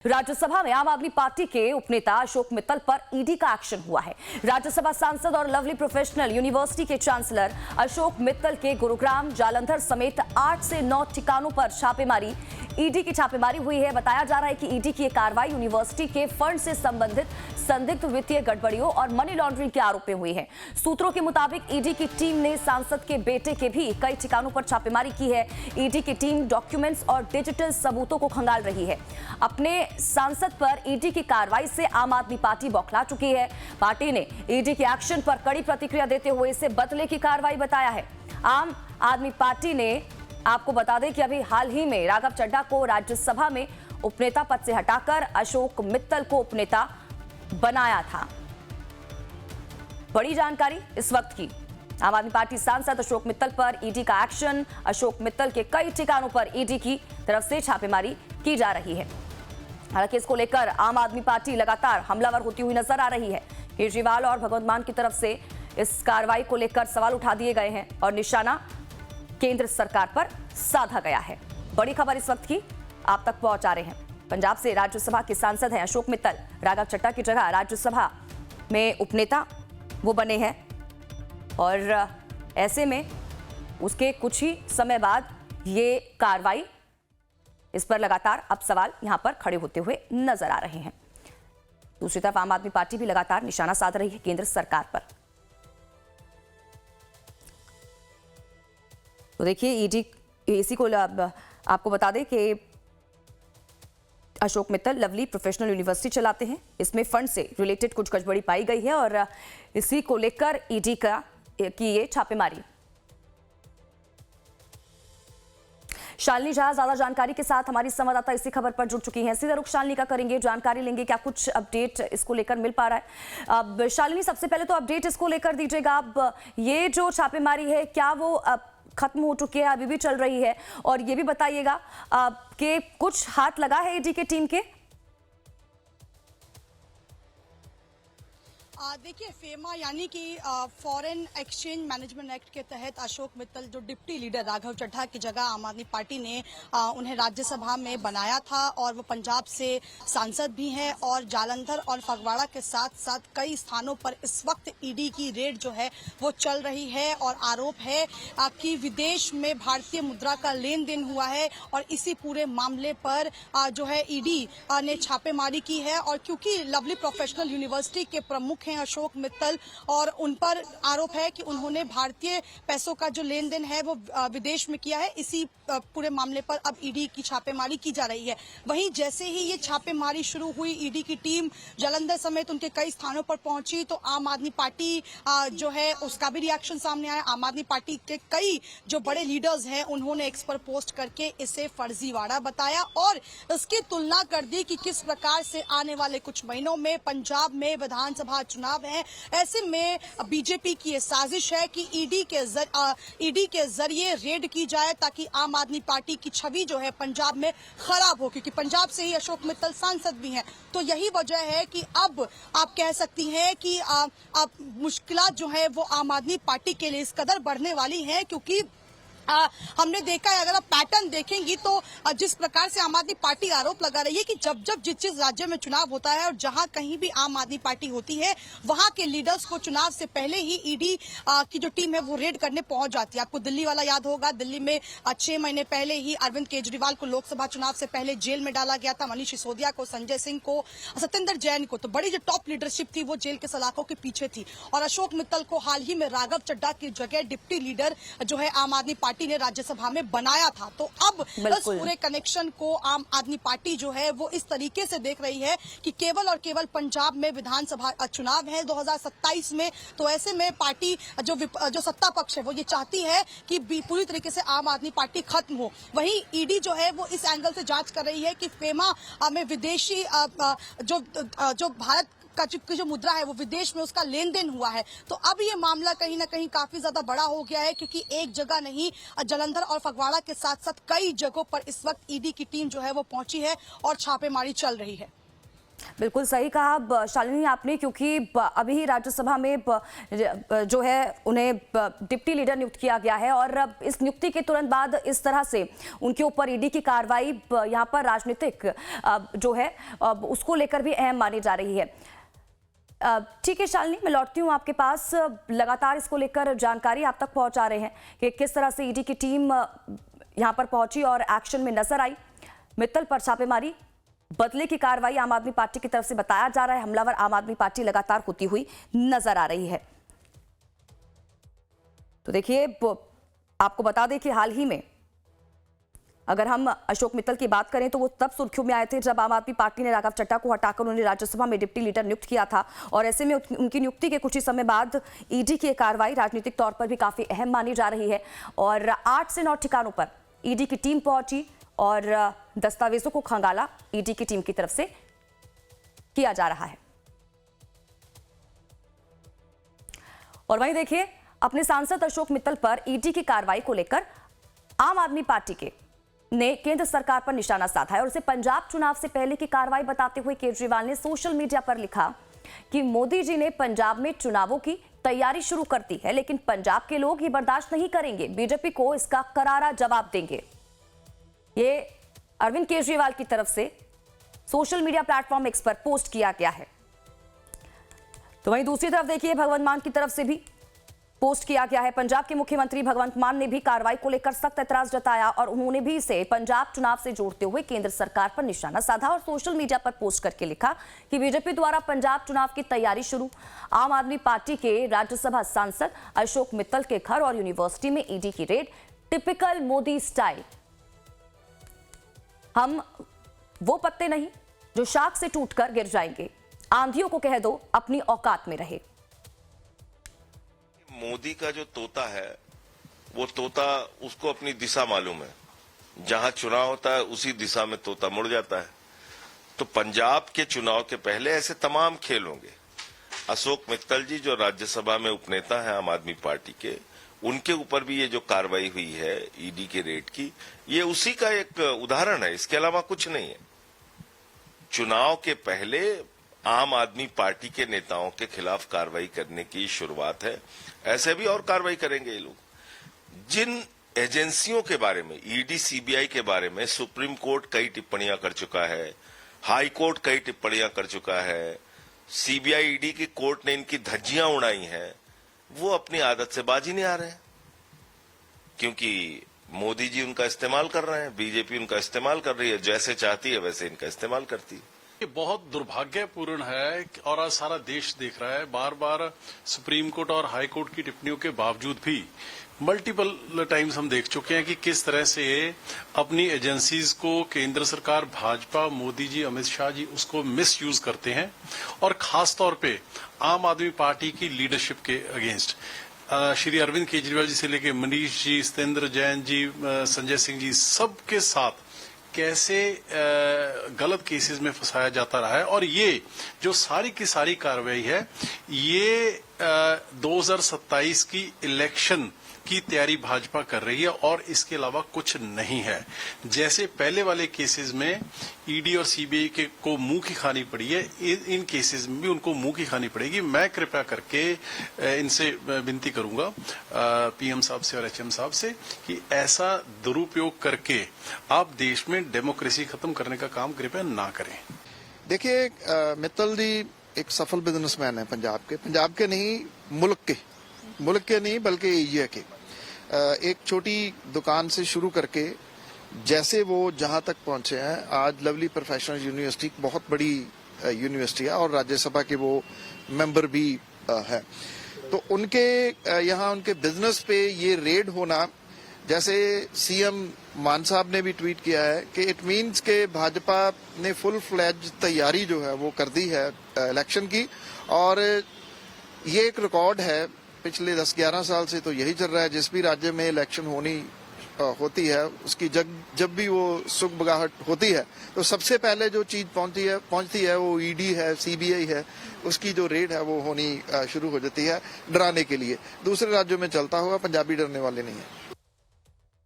राज्यसभा में आम आदमी पार्टी के उपनेता अशोक मित्तल पर ईडी का एक्शन हुआ है। राज्यसभा सांसद और लवली प्रोफेशनल यूनिवर्सिटी के चांसलर अशोक मित्तल के गुरुग्राम, जालंधर समेत 8 से 9 ठिकानों पर छापेमारी, ईडी की छापेमारी हुई है। बताया जा रहा है कि ईडी की यह कार्रवाई यूनिवर्सिटी के फंड से संबंधित संदिग्ध वित्तीय गड़बड़ियों और मनी लॉन्ड्रिंग के आरोप में हुई है। सूत्रों के मुताबिक ईडी की टीम ने सांसद के बेटे के भी कई ठिकानों पर छापेमारी की है। ईडी की टीम डॉक्यूमेंट्स और डिजिटल सबूतों को खंगाल रही है। अपने सांसद पर ईडी की कार्रवाई से आम आदमी पार्टी बौखला चुकी है। पार्टी ने ईडी के एक्शन पर कड़ी प्रतिक्रिया देते हुए इसे बदले की कार्रवाई बताया है। आम आदमी पार्टी ने, आपको बता दें कि अभी हाल ही में राघव चड्ढा को राज्यसभा में उपनेता पद से हटाकर अशोक मित्तल को उपनेता बनाया था। बड़ी जानकारी इस वक्त की। आम आदमी पार्टी सांसद अशोक मित्तल पर ईडी का एक्शन। अशोक मित्तल के कई ठिकानों पर ईडी की तरफ से छापेमारी की जा रही है। हालांकि इसको लेकर आम आदमी पार्टी लगातार हमलावर होती हुई नजर आ रही है। केजरीवाल और भगवंत मान की तरफ से इस कार्रवाई को लेकर सवाल उठा दिए गए हैं और निशाना केंद्र सरकार पर साधा गया है। बड़ी खबर इस वक्त की आप तक पहुंचा रहे हैं। पंजाब से राज्यसभा के सांसद हैं अशोक मित्तल। राघव चड्ढा की जगह राज्यसभा में उपनेता वो बने हैं और ऐसे में उसके कुछ ही समय बाद ये कार्रवाई, इस पर लगातार अब सवाल यहां पर खड़े होते हुए नजर आ रहे हैं। दूसरी तरफ आम आदमी पार्टी भी लगातार निशाना साध रही है केंद्र सरकार पर। तो देखिए, ईडी इसी को आपको बता दें कि Ashok Mittal lovely professional university चलाते हैं। इसमें फंड से रिलेटेड कुछ गड़बड़ी पाई गई है और इसी को लेकर ईडी की ये छापेमारी। शालिनी झा ज्यादा जानकारी के साथ हमारी संवाददाता इसी खबर पर जुड़ चुकी हैं। सीधा रुख शालिनी का करेंगे, जानकारी लेंगे क्या कुछ अपडेट इसको लेकर मिल पा रहा है। अब शालिनी, सबसे पहले तो अपडेट इसको लेकर दीजिएगा। अब ये जो छापेमारी है, क्या वो खत्म हो चुकी है, अभी भी चल रही है? और ये भी बताइएगा कि कुछ हाथ लगा है ईडी की टीम के? देखिए, फेमा यानी कि फॉरेन एक्सचेंज मैनेजमेंट एक्ट के तहत अशोक मित्तल जो डिप्टी लीडर राघव चड्ढा की जगह आम आदमी पार्टी ने उन्हें राज्यसभा में बनाया था और वो पंजाब से सांसद भी हैं और जालंधर और फगवाड़ा के साथ साथ कई स्थानों पर इस वक्त ईडी की रेड जो है वो चल रही है और आरोप है कि विदेश में भारतीय मुद्रा का लेन देन हुआ है और इसी पूरे मामले पर जो है ईडी ने छापेमारी की है। और क्योंकि लवली प्रोफेशनल यूनिवर्सिटी के प्रमुख अशोक मित्तल और उन पर आरोप है कि उन्होंने भारतीय पैसों का जो लेन देन है वो विदेश में किया है, इसी पूरे मामले पर अब ईडी की छापेमारी की जा रही है। वहीं जैसे ही ये छापेमारी शुरू हुई, ईडी की टीम जालंधर समेत उनके कई स्थानों पर पहुंची तो आम आदमी पार्टी जो है उसका भी रिएक्शन सामने आया। आम आदमी पार्टी के कई जो बड़े लीडर्स हैं उन्होंने एक्स पर पोस्ट करके इसे फर्जीवाड़ा बताया और इसकी तुलना कर दी कि किस प्रकार से आने वाले कुछ महीनों में पंजाब में विधानसभा चुनाव है। ऐसे में बीजेपी की ये साजिश है कि ईडी के जरिए रेड की जाए ताकि आम आदमी पार्टी की छवि जो है पंजाब में खराब हो, क्योंकि पंजाब से ही अशोक मित्तल सांसद भी हैं। तो यही वजह है कि अब आप कह सकती हैं कि अब मुश्किलात जो है वो आम आदमी पार्टी के लिए इस कदर बढ़ने वाली हैं, क्योंकि हमने देखा है, अगर आप पैटर्न देखेंगी तो जिस प्रकार से आम आदमी पार्टी आरोप लगा रही है कि जब जब जिस राज्य में चुनाव होता है और जहां कहीं भी आम आदमी पार्टी होती है वहां के लीडर्स को चुनाव से पहले ही ईडी की जो टीम है वो रेड करने पहुंच जाती है। आपको दिल्ली वाला याद होगा, दिल्ली में 6 महीने पहले ही अरविंद केजरीवाल को लोकसभा चुनाव से पहले जेल में डाला गया था। मनीष सिसोदिया को, संजय सिंह को, सत्येंद्र जैन को, तो बड़ी जो टॉप लीडरशिप थी वो जेल के सलाखों के पीछे थी। और अशोक मित्तल को हाल ही में राघव चड्ढा की जगह डिप्टी लीडर जो है आम आदमी पार्टी ने राज्यसभा में बनाया था। तो अब इस पूरे कनेक्शन को आम आदमी पार्टी जो है वो इस तरीके से देख रही है कि केवल और केवल पंजाब में विधानसभा चुनाव है 2027 में। तो ऐसे में पार्टी जो सत्ता पक्ष है वो ये चाहती है कि पूरी तरीके से आम आदमी पार्टी खत्म हो। वहीं ईडी जो है वो इस एंगल से जांच कर रही है कि फेमा में विदेशी जो भारत का जो मुद्रा है वो विदेश में उसका लेन देन हुआ है। तो अब ये मामला कहीं ना कहीं काफी ज्यादा बड़ा हो गया है, क्योंकि एक जगह नहीं, जालंधर और फगवाड़ा के साथ साथ कई जगहों पर इस वक्त ईडी की टीम जो है वो पहुंची है और छापेमारी चल रही है। बिल्कुल सही कहा शालिनी आपने, क्योंकि अभी ही राज्यसभा में जो है उन्हें डिप्टी लीडर नियुक्त किया गया है और इस नियुक्ति के तुरंत बाद इस तरह से उनके ऊपर ईडी की कार्रवाई यहाँ पर राजनीतिक जो है उसको लेकर भी अहम मानी जा रही है। ठीक है शालिनी, मैं लौटती हूँ आपके पास। लगातार इसको लेकर जानकारी आप तक पहुंचा रहे हैं कि किस तरह से ईडी की टीम यहाँ पर पहुंची और एक्शन में नजर आई। मित्तल पर छापेमारी, बदले की कार्रवाई आम आदमी पार्टी की तरफ से बताया जा रहा है। हमलावर आम आदमी पार्टी लगातार होती हुई नजर आ रही है। तो देखिए, आपको बता दें कि हाल ही में अगर हम अशोक मित्तल की बात करें तो वो तब सुर्खियों में आए थे जब आम आदमी पार्टी ने राघव चड्ढा को हटाकर उन्हें राज्यसभा में डिप्टी लीडर नियुक्त किया था और ऐसे में उनकी नियुक्ति के कुछ ही समय बाद ईडी की कार्रवाई राजनीतिक तौर पर भी काफी अहम मानी जा रही है और 8 से 9 ठिकानों पर ईडी की टीम पहुंची और दस्तावेजों को खंगाला ईडी की टीम की तरफ से किया जा रहा है। और वहीं देखिए, अपने सांसद अशोक मित्तल पर ईडी की कार्रवाई को लेकर आम आदमी पार्टी ने केंद्र सरकार पर निशाना साधा है और उसे पंजाब चुनाव से पहले की कार्रवाई बताते हुए केजरीवाल ने सोशल मीडिया पर लिखा कि मोदी जी ने पंजाब में चुनावों की तैयारी शुरू कर दी है, लेकिन पंजाब के लोग ये बर्दाश्त नहीं करेंगे, बीजेपी को इसका करारा जवाब देंगे। ये अरविंद केजरीवाल की तरफ से सोशल मीडिया प्लेटफॉर्म एक्स पर पोस्ट किया गया है। तो वहीं दूसरी तरफ देखिए, भगवंत मान की तरफ से भी पोस्ट किया गया है। पंजाब के मुख्यमंत्री भगवंत मान ने भी कार्रवाई को लेकर सख्त ऐतराज जताया और उन्होंने भी इसे पंजाब चुनाव से जोड़ते हुए केंद्र सरकार पर निशाना साधा और सोशल मीडिया पर पोस्ट करके लिखा कि बीजेपी द्वारा पंजाब चुनाव की तैयारी शुरू। आम आदमी पार्टी के राज्यसभा सांसद अशोक मित्तल के घर और यूनिवर्सिटी में ईडी की रेड, टिपिकल मोदी स्टाइल। हम वो पत्ते नहीं जो शाख से टूटकर गिर जाएंगे, आंधियों को कह दो अपनी औकात में रहे। मोदी का जो तोता है वो तोता, उसको अपनी दिशा मालूम है, जहां चुनाव होता है उसी दिशा में तोता मुड़ जाता है। तो पंजाब के चुनाव के पहले ऐसे तमाम खेल होंगे। अशोक मित्तल जी जो राज्यसभा में उपनेता है आम आदमी पार्टी के, उनके ऊपर भी ये जो कार्रवाई हुई है ईडी के रेड की, ये उसी का एक उदाहरण है, इसके अलावा कुछ नहीं है। चुनाव के पहले आम आदमी पार्टी के नेताओं के खिलाफ कार्रवाई करने की शुरुआत है। ऐसे भी और कार्रवाई करेंगे ये लोग। जिन एजेंसियों के बारे में, ईडी सीबीआई के बारे में सुप्रीम कोर्ट कई टिप्पणियां कर चुका है, हाई कोर्ट कई टिप्पणियां कर चुका है, सीबीआई ईडी की कोर्ट ने इनकी धज्जियां उड़ाई हैं, वो अपनी आदत से बाजी नहीं आ रहे हैं, क्योंकि मोदी जी उनका इस्तेमाल कर रहे हैं, बीजेपी उनका इस्तेमाल कर रही है, जैसे चाहती है वैसे इनका इस्तेमाल करती है। ये बहुत दुर्भाग्यपूर्ण है और आज सारा देश देख रहा है, बार बार सुप्रीम कोर्ट और हाई कोर्ट की टिप्पणियों के बावजूद भी मल्टीपल टाइम्स हम देख चुके हैं कि किस तरह से अपनी एजेंसीज को केंद्र सरकार, भाजपा, मोदी जी, अमित शाह जी उसको मिस यूज करते हैं और खास तौर पे आम आदमी पार्टी की लीडरशिप के अगेंस्ट श्री अरविंद केजरीवाल जी से लेके मनीष जी, सत्येंद्र जैन जी, संजय सिंह जी, सबके साथ कैसे गलत केसेस में फंसाया जाता रहा है। और ये जो सारी की सारी कार्रवाई है, ये 2027 की इलेक्शन की तैयारी भाजपा कर रही है और इसके अलावा कुछ नहीं है। जैसे पहले वाले केसेस में ईडी और सीबीआई के को मुंह की खानी पड़ी है, इन केसेस में भी उनको मुंह की खानी पड़ेगी। मैं कृपया करके इनसे विनती करूंगा, पीएम साहब से और एचएम साहब से, कि ऐसा दुरुपयोग करके आप देश में डेमोक्रेसी खत्म करने का काम कृपया ना करें। देखिए, मित्तल जी एक सफल बिजनेसमैन है पंजाब के नहीं, मुल्क के नहीं बल्कि इंडिया के। एक छोटी दुकान से शुरू करके जैसे वो जहां तक पहुंचे हैं, आज लवली प्रोफेशनल यूनिवर्सिटी बहुत बड़ी यूनिवर्सिटी है और राज्यसभा के वो मेंबर भी है। तो उनके यहाँ उनके बिजनेस पे ये रेड होना, जैसे सीएम मान साहब ने भी ट्वीट किया है कि इट मीन्स के भाजपा ने फुल फ्लैज तैयारी जो है वो कर दी है इलेक्शन की। और ये एक रिकॉर्ड है, पिछले 10-11 साल से तो यही चल रहा है। जिस भी राज्य में इलेक्शन होती है, उसकी जब भी वो सुगबगाहट होती है तो सबसे पहले जो चीज पहुंचती है वो ईडी है, सीबीआई है, उसकी जो रेड है वो होनी शुरू हो जाती है डराने के लिए। दूसरे राज्यों में चलता हुआ, पंजाबी डरने वाले नहीं है।